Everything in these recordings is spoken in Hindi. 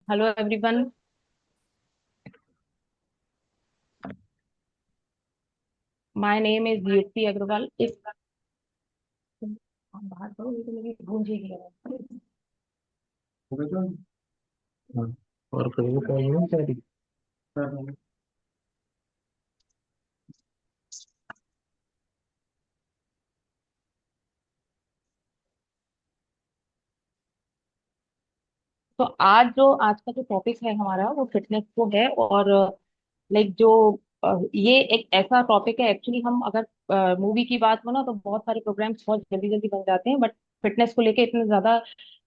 Hello everyone. My name is Yupti Agrawal. If आप बाहर करो नहीं तो मेरी गूंजेगी आवाज़। हाँ, और कभी कभी नहीं चाहती। तो आज का जो टॉपिक है हमारा वो फिटनेस को है। और लाइक जो ये एक ऐसा टॉपिक है। एक्चुअली हम अगर मूवी की बात हो ना तो बहुत सारे प्रोग्राम्स बहुत जल्दी जल्दी बन जाते हैं, बट फिटनेस को लेके इतने ज्यादा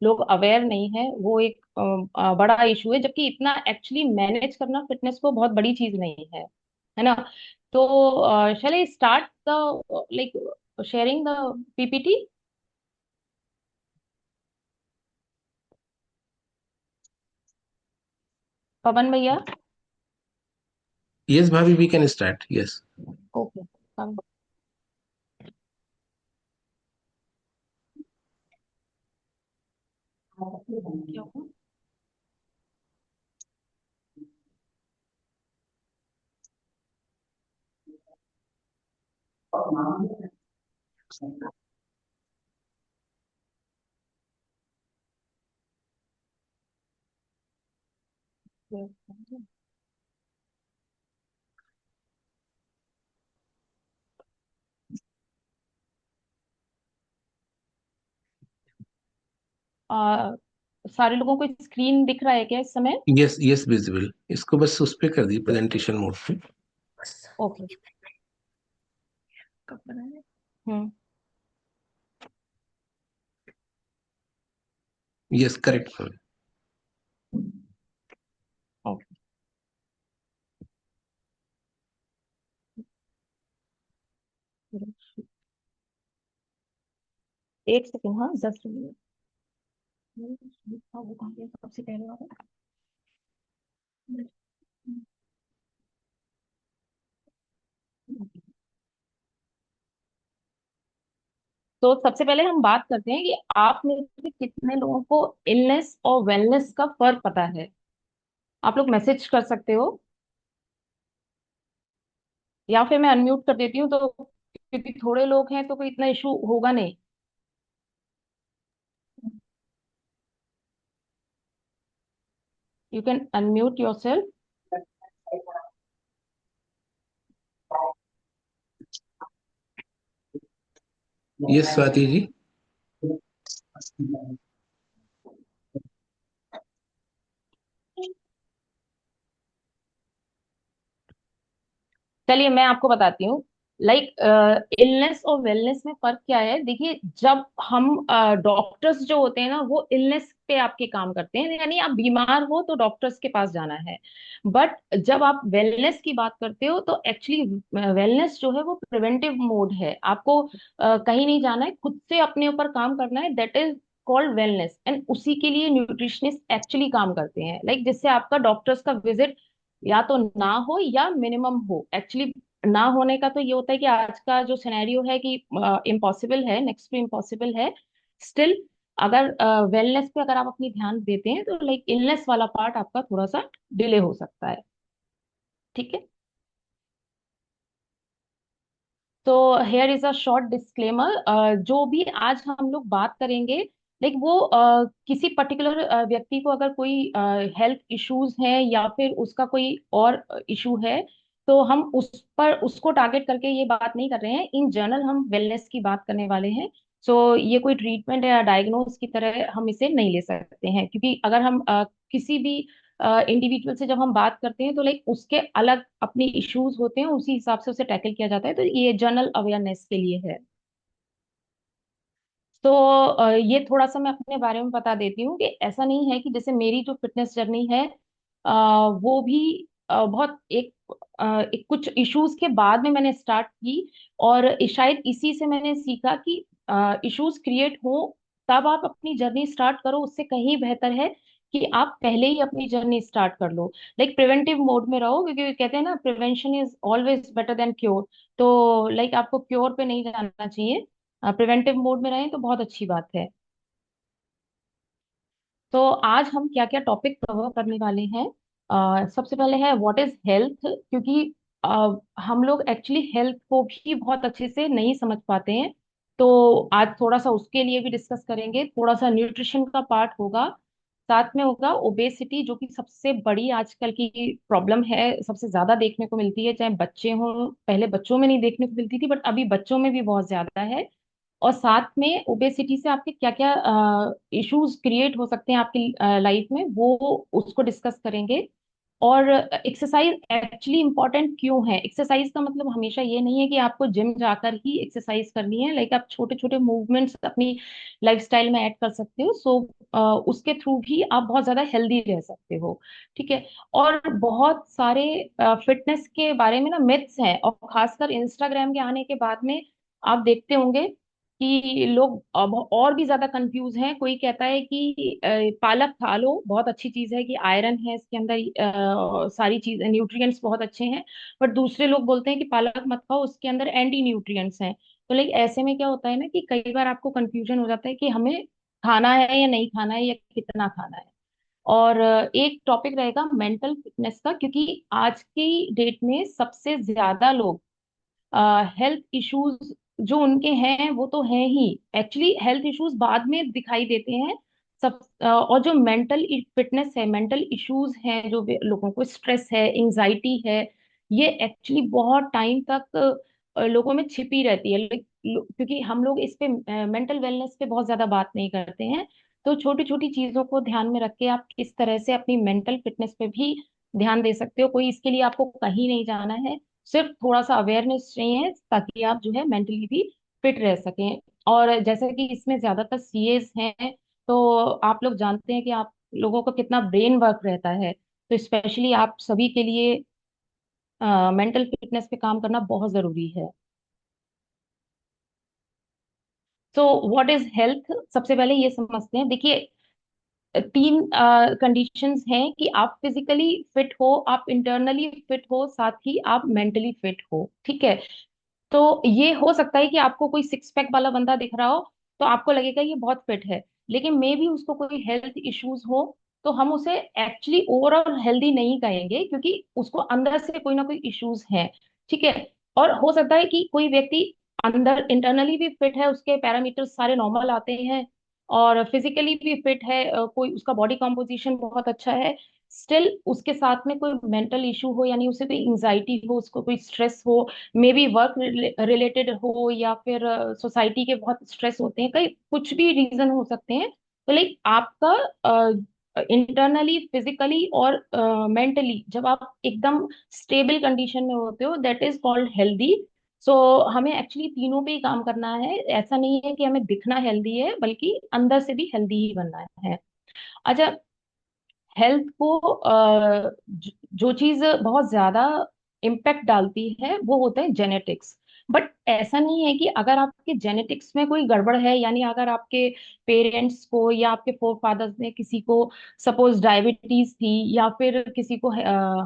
लोग अवेयर नहीं है। वो एक बड़ा इशू है, जबकि इतना एक्चुअली मैनेज करना फिटनेस को बहुत बड़ी चीज नहीं है ना। तो shall I start the like sharing the PPT. Pawan भैया। यस भाभी, we can start. Yes. Okay. सारे लोगों को स्क्रीन दिख रहा है क्या इस समय? Yes yes, visible. इसको बस उस पे कर दी, प्रेजेंटेशन मोड पे। ओके। कब बनाए? हम्म। Yes, correct. ओके। एक सेकंड, हाँ 10 मिनट। हाँ, वो कहाँ गया सबसे पहले वाला? तो सबसे पहले हम बात करते हैं कि आप में से कितने लोगों को इलनेस और वेलनेस का फर्क पता है। आप लोग मैसेज कर सकते हो, या फिर मैं अनम्यूट कर देती हूँ, तो क्योंकि थोड़े लोग हैं तो कोई इतना इशू होगा नहीं। You can unmute yourself. Yes Swati ji. चलिए मैं आपको बताती हूँ। लाइक इलनेस और वेलनेस में फर्क क्या है, देखिए जब हम डॉक्टर्स जो होते हैं ना वो इलनेस पे आपके काम करते हैं, यानी आप बीमार हो तो डॉक्टर्स के पास जाना है। बट जब आप वेलनेस की बात करते हो तो एक्चुअली वेलनेस जो है वो प्रिवेंटिव मोड है। आपको कहीं नहीं जाना है, खुद से अपने ऊपर काम करना है, that is called wellness. And उसी के लिए न्यूट्रिशनिस्ट एक्चुअली काम करते हैं, लाइक जिससे आपका डॉक्टर्स का विजिट या तो ना हो या मिनिमम हो। एक्चुअली ना होने का तो ये होता है कि आज का जो सिनेरियो है कि इम्पॉसिबल है, नेक्स्ट टू इम्पॉसिबल है। स्टिल अगर वेलनेस पे अगर आप अपनी ध्यान देते हैं तो लाइक इलनेस वाला पार्ट आपका थोड़ा सा डिले हो सकता है। ठीक है। तो here is a short disclaimer. जो भी आज हम लोग बात करेंगे, लाइक वो किसी पर्टिकुलर व्यक्ति को अगर कोई हेल्थ इश्यूज हैं या फिर उसका कोई और इशू है, तो हम उस पर उसको टारगेट करके ये बात नहीं कर रहे हैं। इन जनरल हम वेलनेस की बात करने वाले हैं। सो ये कोई ट्रीटमेंट या डायग्नोज की तरह हम इसे नहीं ले सकते हैं, क्योंकि अगर हम किसी भी इंडिविजुअल से जब हम बात करते हैं तो लाइक उसके अलग अपने इश्यूज होते हैं, उसी हिसाब से उसे टैकल किया जाता है। तो ये जनरल अवेयरनेस के लिए है। तो ये थोड़ा सा मैं अपने बारे में बता देती हूँ कि ऐसा नहीं है कि जैसे मेरी जो फिटनेस जर्नी है वो भी बहुत एक कुछ इश्यूज के बाद में मैंने स्टार्ट की। और शायद इसी से मैंने सीखा कि इश्यूज क्रिएट हो तब आप अपनी जर्नी स्टार्ट करो, उससे कहीं बेहतर है कि आप पहले ही अपनी जर्नी स्टार्ट कर लो। लाइक प्रिवेंटिव मोड में रहो, क्योंकि कहते हैं ना prevention is always better than cure. तो लाइक आपको क्योर पे नहीं जाना चाहिए, प्रिवेंटिव मोड में रहें तो बहुत अच्छी बात है। तो आज हम क्या क्या टॉपिक कवर करने वाले हैं। सबसे पहले है व्हाट इज हेल्थ, क्योंकि हम लोग एक्चुअली हेल्थ को भी बहुत अच्छे से नहीं समझ पाते हैं। तो आज थोड़ा सा उसके लिए भी डिस्कस करेंगे, थोड़ा सा न्यूट्रिशन का पार्ट होगा, साथ में होगा ओबेसिटी, जो कि सबसे बड़ी आजकल की प्रॉब्लम है, सबसे ज्यादा देखने को मिलती है, चाहे बच्चे हों। पहले बच्चों में नहीं देखने को मिलती थी, बट अभी बच्चों में भी बहुत ज्यादा है। और साथ में ओबेसिटी से आपके क्या क्या इश्यूज क्रिएट हो सकते हैं आपकी लाइफ में, वो उसको डिस्कस करेंगे। और एक्सरसाइज एक्चुअली इंपॉर्टेंट क्यों है? एक्सरसाइज का मतलब हमेशा ये नहीं है कि आपको जिम जाकर ही एक्सरसाइज करनी है। लाइक आप छोटे छोटे मूवमेंट्स अपनी लाइफस्टाइल में ऐड कर सकते हो, सो उसके थ्रू भी आप बहुत ज्यादा हेल्दी रह सकते हो। ठीक है। और बहुत सारे फिटनेस के बारे में ना मिथ्स हैं, और खासकर इंस्टाग्राम के आने के बाद में आप देखते होंगे कि लोग अब और भी ज्यादा कंफ्यूज हैं। कोई कहता है कि पालक खा लो, बहुत अच्छी चीज है, कि आयरन है इसके अंदर, सारी चीज न्यूट्रिएंट्स बहुत अच्छे हैं। बट दूसरे लोग बोलते हैं कि पालक मत खाओ, उसके अंदर एंटी न्यूट्रिएंट्स हैं। तो लाइक ऐसे में क्या होता है ना कि कई बार आपको कंफ्यूजन हो जाता है कि हमें खाना है या नहीं खाना है, या कितना खाना है। और एक टॉपिक रहेगा मेंटल फिटनेस का, क्योंकि आज की डेट में सबसे ज्यादा लोग हेल्थ इश्यूज जो उनके हैं वो तो हैं ही। एक्चुअली हेल्थ इश्यूज बाद में दिखाई देते हैं सब। और जो मेंटल फिटनेस है, मेंटल इश्यूज हैं, जो लोगों को स्ट्रेस है, एंजाइटी है, ये एक्चुअली बहुत टाइम तक लोगों में छिपी रहती है। क्योंकि हम लोग इस पे मेंटल वेलनेस पे बहुत ज्यादा बात नहीं करते हैं। तो छोटी छोटी चीजों को ध्यान में रख के आप किस तरह से अपनी मेंटल फिटनेस पे भी ध्यान दे सकते हो। कोई इसके लिए आपको कहीं नहीं जाना है, सिर्फ थोड़ा सा अवेयरनेस चाहिए, ताकि आप जो है मेंटली भी फिट रह सकें। और जैसे कि इसमें ज्यादातर सीएस हैं, तो आप लोग जानते हैं कि आप लोगों का कितना ब्रेन वर्क रहता है। तो स्पेशली आप सभी के लिए मेंटल फिटनेस पे काम करना बहुत जरूरी है। तो व्हाट इज हेल्थ, सबसे पहले ये समझते हैं। देखिए, तीन कंडीशंस हैं कि आप फिजिकली फिट हो, आप इंटरनली फिट हो, साथ ही आप मेंटली फिट हो। ठीक है। तो ये हो सकता है कि आपको कोई सिक्स पैक वाला बंदा दिख रहा हो, तो आपको लगेगा ये बहुत फिट है, लेकिन मे भी उसको कोई हेल्थ इश्यूज हो। तो हम उसे एक्चुअली ओवरऑल हेल्दी नहीं कहेंगे, क्योंकि उसको अंदर से कोई ना कोई इश्यूज हैं। ठीक है। और हो सकता है कि कोई व्यक्ति अंदर इंटरनली भी फिट है, उसके पैरामीटर्स सारे नॉर्मल आते हैं, और फिजिकली भी फिट है, कोई उसका बॉडी कॉम्पोजिशन बहुत अच्छा है, स्टिल उसके साथ में कोई मेंटल इशू हो, यानी उसे कोई एंजाइटी हो, उसको कोई स्ट्रेस हो, मे बी वर्क रिलेटेड हो, या फिर सोसाइटी के बहुत स्ट्रेस होते हैं, कई कुछ भी रीजन हो सकते हैं। तो लाइक आपका इंटरनली, फिजिकली और मेंटली जब आप एकदम स्टेबल कंडीशन में होते हो, दैट इज कॉल्ड हेल्दी। सो हमें एक्चुअली तीनों पे ही काम करना है। ऐसा नहीं है कि हमें दिखना हेल्दी है, बल्कि अंदर से भी हेल्दी ही बनना है। अच्छा, हेल्थ को जो चीज बहुत ज्यादा इम्पेक्ट डालती है वो होता है जेनेटिक्स। बट ऐसा नहीं है कि अगर आपके जेनेटिक्स में कोई गड़बड़ है, यानी अगर आपके पेरेंट्स को या आपके फोर फादर्स ने किसी को सपोज डायबिटीज थी, या फिर किसी को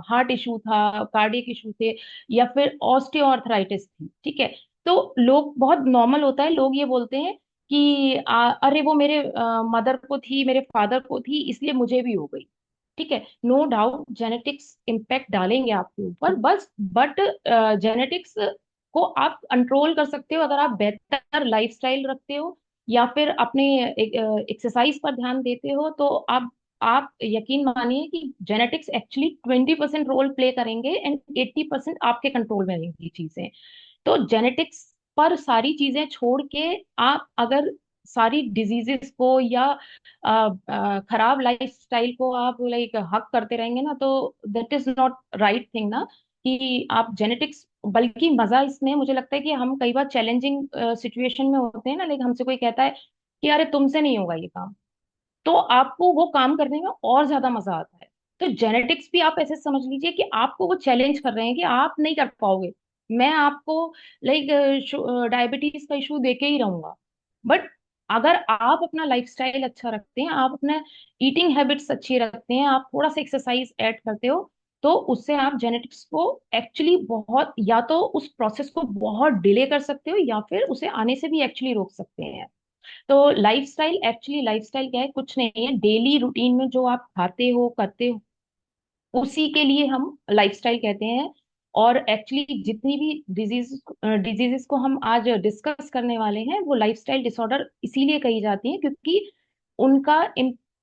हार्ट इशू था, कार्डियक इशू थे, या फिर ऑस्टियोआर्थराइटिस थी, ठीक है, तो लोग बहुत नॉर्मल होता है, लोग ये बोलते हैं कि अरे वो मेरे मदर को थी, मेरे फादर को थी, इसलिए मुझे भी हो गई। ठीक है, नो डाउट जेनेटिक्स इम्पैक्ट डालेंगे आपके ऊपर, बस बट जेनेटिक्स को आप कंट्रोल कर सकते हो अगर आप बेहतर लाइफस्टाइल रखते हो, या फिर अपने एक्सरसाइज पर ध्यान देते हो। तो आप यकीन मानिए कि जेनेटिक्स एक्चुअली 20% रोल प्ले करेंगे, एंड 80% आपके कंट्रोल में रहेंगी चीजें। तो जेनेटिक्स पर सारी चीजें छोड़ के आप अगर सारी डिजीजेस को या खराब लाइफस्टाइल को आप लाइक हक करते रहेंगे ना, तो that is not right thing ना, कि आप जेनेटिक्स। बल्कि मजा इसमें मुझे लगता है कि हम कई बार चैलेंजिंग सिचुएशन में होते हैं ना, लाइक हमसे कोई कहता है कि अरे तुमसे नहीं होगा ये काम, तो आपको वो काम करने में और ज्यादा मजा आता है। तो जेनेटिक्स भी आप ऐसे समझ लीजिए कि आपको वो चैलेंज कर रहे हैं कि आप नहीं कर पाओगे, मैं आपको लाइक डायबिटीज का इशू देके ही रहूंगा। बट अगर आप अपना लाइफस्टाइल अच्छा रखते हैं, आप अपना ईटिंग हैबिट्स अच्छी रखते हैं, आप थोड़ा सा एक्सरसाइज ऐड करते हो, तो उससे आप जेनेटिक्स को एक्चुअली बहुत, या तो उस प्रोसेस को बहुत डिले कर सकते हो, या फिर उसे आने से भी एक्चुअली रोक सकते हैं। तो लाइफस्टाइल क्या है, कुछ नहीं है, डेली रूटीन में जो आप खाते हो करते हो उसी के लिए हम लाइफस्टाइल कहते हैं। और एक्चुअली जितनी भी डिजीजेस को हम आज डिस्कस करने वाले हैं वो लाइफस्टाइल डिसऑर्डर इसीलिए कही जाती हैं, क्योंकि उनका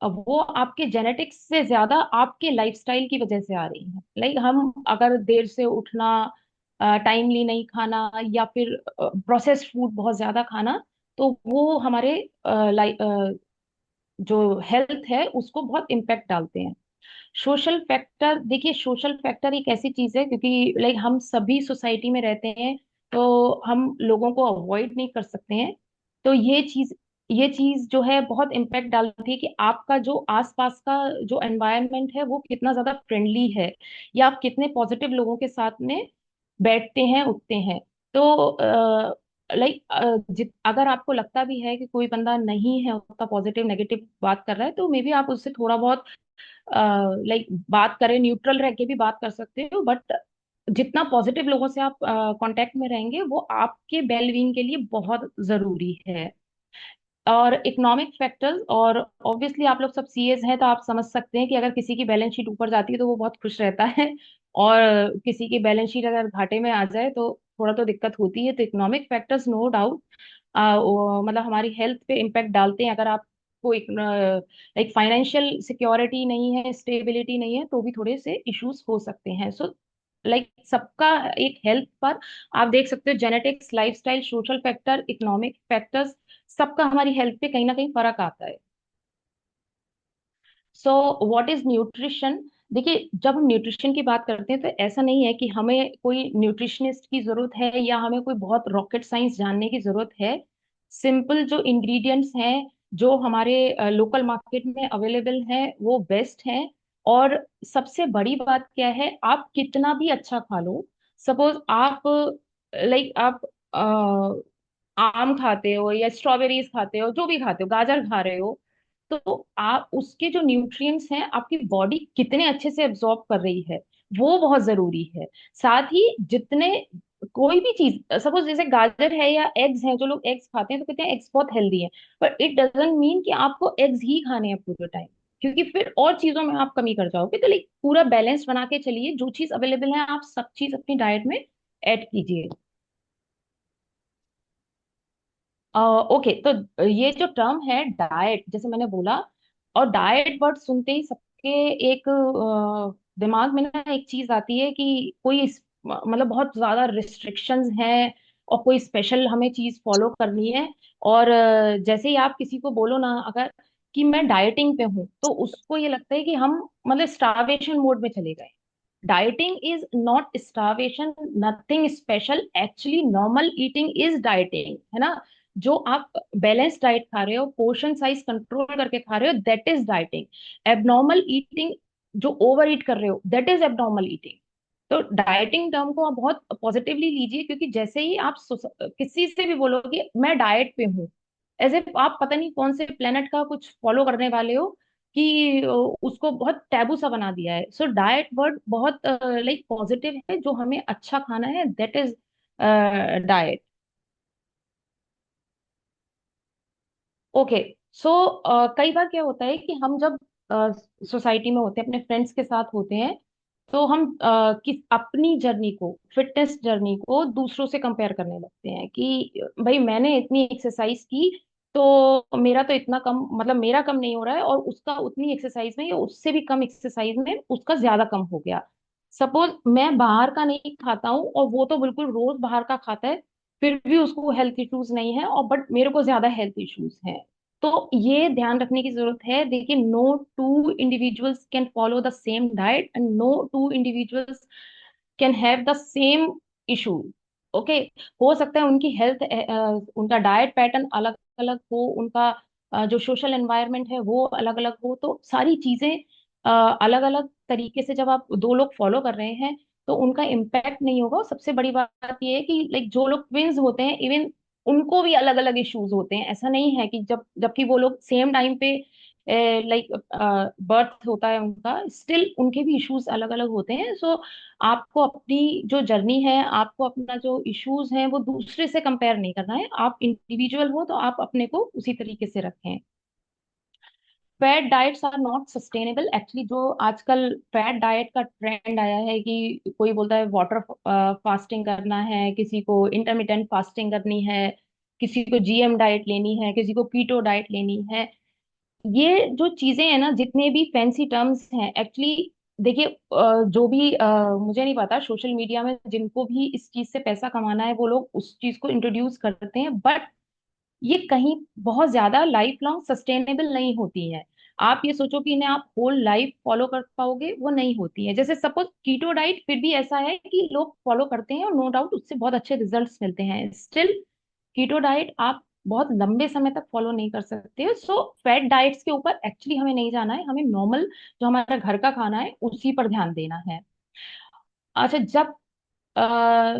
वो आपके जेनेटिक्स से ज्यादा आपके लाइफस्टाइल की वजह से आ रही है। लाइक हम अगर देर से उठना, टाइमली नहीं खाना, या फिर प्रोसेस्ड फूड बहुत ज्यादा खाना, तो वो हमारे जो हेल्थ है उसको बहुत इम्पेक्ट डालते हैं। सोशल फैक्टर, देखिए सोशल फैक्टर एक ऐसी चीज है, क्योंकि लाइक हम सभी सोसाइटी में रहते हैं, तो हम लोगों को अवॉइड नहीं कर सकते हैं। तो ये चीज जो है बहुत इम्पैक्ट डालती है कि आपका जो आसपास का जो एनवायरनमेंट है वो कितना ज्यादा फ्रेंडली है, या आप कितने पॉजिटिव लोगों के साथ में बैठते हैं उठते हैं। तो लाइक अगर आपको लगता भी है कि कोई बंदा नहीं है उतना पॉजिटिव नेगेटिव बात कर रहा है, तो मे बी आप उससे थोड़ा बहुत लाइक बात करें, न्यूट्रल रह के भी बात कर सकते हो, बट जितना पॉजिटिव लोगों से आप कांटेक्ट में रहेंगे वो आपके वेलबींग के लिए बहुत जरूरी है। और इकोनॉमिक फैक्टर्स, और ऑब्वियसली आप लोग सब सीएस हैं तो आप समझ सकते हैं कि अगर किसी की बैलेंस शीट ऊपर जाती है तो वो बहुत खुश रहता है, और किसी की बैलेंस शीट अगर घाटे में आ जाए तो थोड़ा तो दिक्कत होती है। तो इकोनॉमिक फैक्टर्स नो डाउट मतलब हमारी हेल्थ पे इम्पेक्ट डालते हैं। अगर आपको लाइक फाइनेंशियल सिक्योरिटी नहीं है, स्टेबिलिटी नहीं है, तो भी थोड़े से इश्यूज हो सकते हैं। सो लाइक सबका एक हेल्थ पर आप देख सकते हो, genetics, lifestyle, social factor, economic factors, सबका हमारी हेल्थ पे कहीं ना कहीं फर्क आता है। So what is nutrition? देखिए जब हम न्यूट्रिशन की बात करते हैं तो ऐसा नहीं है कि हमें कोई न्यूट्रिशनिस्ट की जरूरत है या हमें कोई बहुत रॉकेट साइंस जानने की जरूरत है। सिंपल जो इंग्रेडिएंट्स हैं, जो हमारे लोकल मार्केट में अवेलेबल हैं, वो बेस्ट हैं। और सबसे बड़ी बात क्या है, आप कितना भी अच्छा खा लो, सपोज आप लाइक आप आम खाते हो या स्ट्रॉबेरीज खाते हो, जो भी खाते हो, गाजर खा रहे हो, तो आप उसके जो न्यूट्रिएंट्स हैं आपकी बॉडी कितने अच्छे से एब्जॉर्ब कर रही है, वो बहुत जरूरी है। साथ ही जितने कोई भी चीज, सपोज जैसे गाजर है या एग्स हैं, जो लोग एग्स खाते हैं तो कहते हैं एग्स बहुत हेल्दी है, पर इट डजंट मीन कि आपको एग्स ही खाने हैं पूरे टाइम, क्योंकि फिर और चीजों में आप कमी कर जाओगे। तो लाइक पूरा बैलेंस बना के चलिए, जो चीज अवेलेबल है आप सब चीज अपनी डाइट में ऐड कीजिए। ओके, तो ये जो टर्म है डाइट, जैसे मैंने बोला, और डाइट वर्ड सुनते ही सबके एक दिमाग में ना एक चीज आती है कि कोई मतलब बहुत ज्यादा रिस्ट्रिक्शंस हैं और कोई स्पेशल हमें चीज फॉलो करनी है। और जैसे ही आप किसी को बोलो ना अगर कि मैं डाइटिंग पे हूँ, तो उसको ये लगता है कि हम मतलब स्टारवेशन मोड में चले गए। Dieting is not starvation, nothing special, actually normal eating is dieting, है ना। जो आप बैलेंस डाइट खा रहे हो, पोर्शन साइज कंट्रोल करके खा रहे हो, that is dieting. Abnormal eating, जो ओवर ईट कर रहे हो, दैट इज एबनॉर्मल ईटिंग। तो डाइटिंग टर्म को आप बहुत पॉजिटिवली लीजिए, क्योंकि जैसे ही आप किसी से भी बोलोगे मैं डाइट पे हूँ, एज इफ आप पता नहीं कौन से प्लेनेट का कुछ फॉलो करने वाले हो, कि उसको बहुत टैबू सा बना दिया है। सो डाइट वर्ड बहुत लाइक पॉजिटिव है, जो हमें अच्छा खाना है, दैट इज डाइट। ओके। सो कई बार क्या होता है कि हम जब सोसाइटी में होते हैं, अपने फ्रेंड्स के साथ होते हैं, तो हम अपनी जर्नी को, फिटनेस जर्नी को दूसरों से कंपेयर करने लगते हैं कि भाई मैंने इतनी एक्सरसाइज की, तो मेरा तो इतना कम, मतलब मेरा कम नहीं हो रहा है, और उसका उतनी एक्सरसाइज में या उससे भी कम एक्सरसाइज में उसका ज्यादा कम हो गया। सपोज मैं बाहर का नहीं खाता हूँ और वो तो बिल्कुल रोज बाहर का खाता है, फिर भी उसको हेल्थ इश्यूज नहीं है, और बट मेरे को ज्यादा हेल्थ इश्यूज हैं। तो ये ध्यान रखने की जरूरत है। देखिए, no two individuals can follow the same diet and no two individuals can have the same issue. Okay. हो सकता है उनकी हेल्थ, उनका डाइट पैटर्न अलग अलग हो, उनका जो सोशल एनवायरनमेंट है वो अलग अलग हो, तो सारी चीजें अलग अलग तरीके से जब आप दो लोग फॉलो कर रहे हैं तो उनका इम्पैक्ट नहीं होगा। और सबसे बड़ी बात ये है कि लाइक जो लोग ट्विंस होते हैं, इवन उनको भी अलग अलग इश्यूज होते हैं। ऐसा नहीं है कि जबकि वो लोग सेम टाइम पे लाइक बर्थ होता है उनका, स्टिल उनके भी इश्यूज अलग अलग होते हैं। सो आपको अपनी जो जर्नी है, आपको अपना जो इश्यूज हैं वो दूसरे से कंपेयर नहीं करना है। आप इंडिविजुअल हो तो आप अपने को उसी तरीके से रखें। Fat diets are not sustainable actually. जो आजकल फैट डाइट का ट्रेंड आया है कि कोई बोलता है वाटर फास्टिंग करना है, किसी को इंटरमिटेंट फास्टिंग करनी है, किसी को जीएम डाइट लेनी है, किसी को कीटो डाइट लेनी है। ये जो चीजें हैं ना, जितने भी फैंसी टर्म्स हैं एक्चुअली, देखिए जो भी मुझे नहीं पता, सोशल मीडिया में जिनको भी इस चीज से पैसा कमाना है वो लोग उस चीज को इंट्रोड्यूस करते हैं, बट ये कहीं बहुत ज्यादा लाइफ लॉन्ग सस्टेनेबल नहीं होती है। आप ये सोचो कि इन्हें आप होल लाइफ फॉलो कर पाओगे, वो नहीं होती है। जैसे सपोज कीटो डाइट फिर भी ऐसा है कि लोग फॉलो करते हैं और नो डाउट उससे बहुत अच्छे रिजल्ट्स मिलते हैं, स्टिल कीटो डाइट आप बहुत लंबे समय तक फॉलो नहीं कर सकते हो। सो फैट डाइट्स के ऊपर एक्चुअली हमें नहीं जाना है, हमें नॉर्मल जो हमारा घर का खाना है उसी पर ध्यान देना है। अच्छा, जब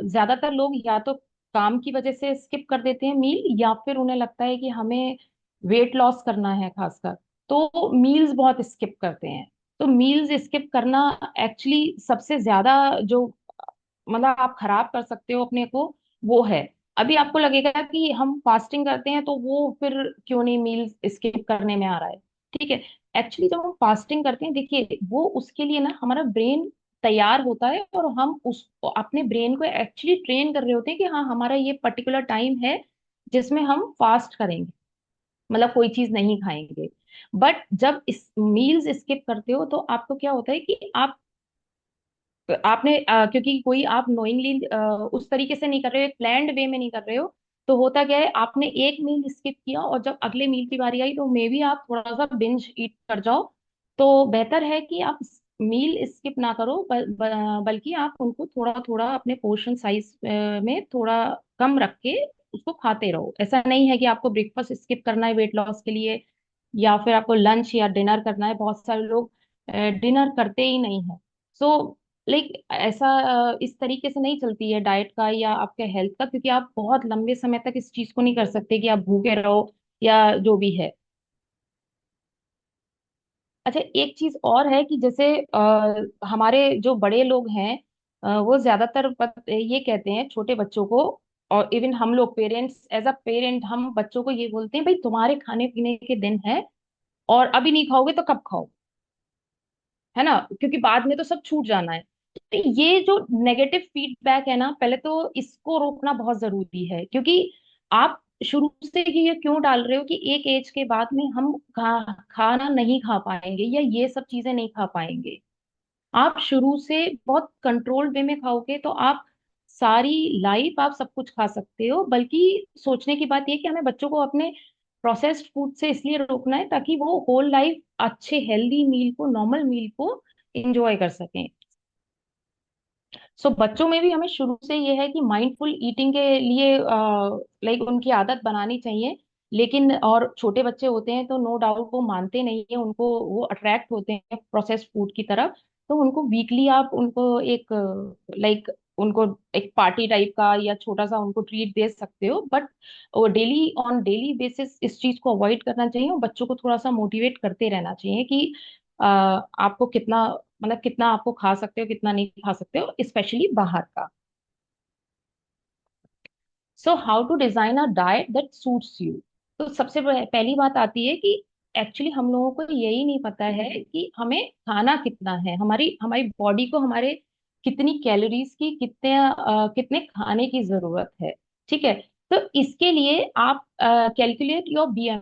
ज्यादातर लोग या तो काम की वजह से स्किप कर देते हैं मील, या फिर उन्हें लगता है कि हमें वेट लॉस करना है खासकर, तो मील्स बहुत स्किप करते हैं। तो मील्स स्किप करना एक्चुअली सबसे ज्यादा जो मतलब आप खराब कर सकते हो अपने को, वो है। अभी आपको लगेगा कि हम फास्टिंग करते हैं तो वो फिर क्यों नहीं मील स्किप करने में आ रहा है। ठीक है, एक्चुअली जब हम फास्टिंग करते हैं, देखिए वो उसके लिए ना हमारा ब्रेन तैयार होता है, और हम उस अपने ब्रेन को एक्चुअली ट्रेन कर रहे होते हैं कि हाँ हमारा ये पर्टिकुलर टाइम है जिसमें हम फास्ट करेंगे, मतलब कोई चीज नहीं खाएंगे। बट जब इस मील्स स्किप करते हो तो आपको क्या होता है कि आपने क्योंकि कोई आप नोइंगली उस तरीके से नहीं कर रहे हो, एक प्लान्ड वे में नहीं कर रहे हो, तो होता क्या है, आपने एक मील स्किप किया और जब अगले मील की बारी आई तो मे बी आप थोड़ा सा बिंज ईट कर जाओ। तो बेहतर है कि आप मील स्किप ना करो, बल्कि आप उनको थोड़ा थोड़ा अपने पोर्शन साइज में थोड़ा कम रख के उसको खाते रहो। ऐसा नहीं है कि आपको ब्रेकफास्ट स्किप करना है वेट लॉस के लिए, या फिर आपको लंच या डिनर करना है। बहुत सारे लोग डिनर करते ही नहीं है। सो लाइक ऐसा इस तरीके से नहीं चलती है डाइट का या आपके हेल्थ का, क्योंकि आप बहुत लंबे समय तक इस चीज को नहीं कर सकते कि आप भूखे रहो या जो भी है। अच्छा, एक चीज और है कि जैसे हमारे जो बड़े लोग हैं वो ज्यादातर ये कहते हैं छोटे बच्चों को, और इवन हम लोग पेरेंट्स, एज अ पेरेंट हम बच्चों को ये बोलते हैं भाई तुम्हारे खाने पीने के दिन है, और अभी नहीं खाओगे तो कब खाओ, है ना, क्योंकि बाद में तो सब छूट जाना है। तो ये जो नेगेटिव फीडबैक है ना, पहले तो इसको रोकना बहुत जरूरी है, क्योंकि आप शुरू से ही ये क्यों डाल रहे हो कि एक एज के बाद में हम खाना नहीं खा पाएंगे या ये सब चीजें नहीं खा पाएंगे। आप शुरू से बहुत कंट्रोल्ड वे में खाओगे तो आप सारी लाइफ आप सब कुछ खा सकते हो। बल्कि सोचने की बात यह कि हमें बच्चों को अपने प्रोसेस्ड फूड से इसलिए रोकना है ताकि वो होल लाइफ अच्छे हेल्दी मील को, नॉर्मल मील को एंजॉय कर सकें। सो बच्चों में भी हमें शुरू से ये है कि माइंडफुल ईटिंग के लिए लाइक उनकी आदत बनानी चाहिए। लेकिन और छोटे बच्चे होते हैं तो नो डाउट वो मानते नहीं है, उनको वो अट्रैक्ट होते हैं प्रोसेस्ड फूड की तरफ। तो उनको वीकली आप उनको एक लाइक उनको एक पार्टी टाइप का या छोटा सा उनको ट्रीट दे सकते हो, बट वो डेली ऑन डेली बेसिस इस चीज को अवॉइड करना चाहिए, और बच्चों को थोड़ा सा मोटिवेट करते रहना चाहिए कि आपको कितना, मतलब कितना आपको खा सकते हो कितना नहीं खा सकते हो, स्पेशली बाहर का। So how to design a diet that suits you. तो सबसे पहली बात आती है कि एक्चुअली हम लोगों को यही नहीं पता है कि हमें खाना कितना है, हमारी हमारी बॉडी को हमारे कितनी कैलोरीज की, कितने खाने की जरूरत है। ठीक है, तो इसके लिए आप कैलकुलेट योर BMI।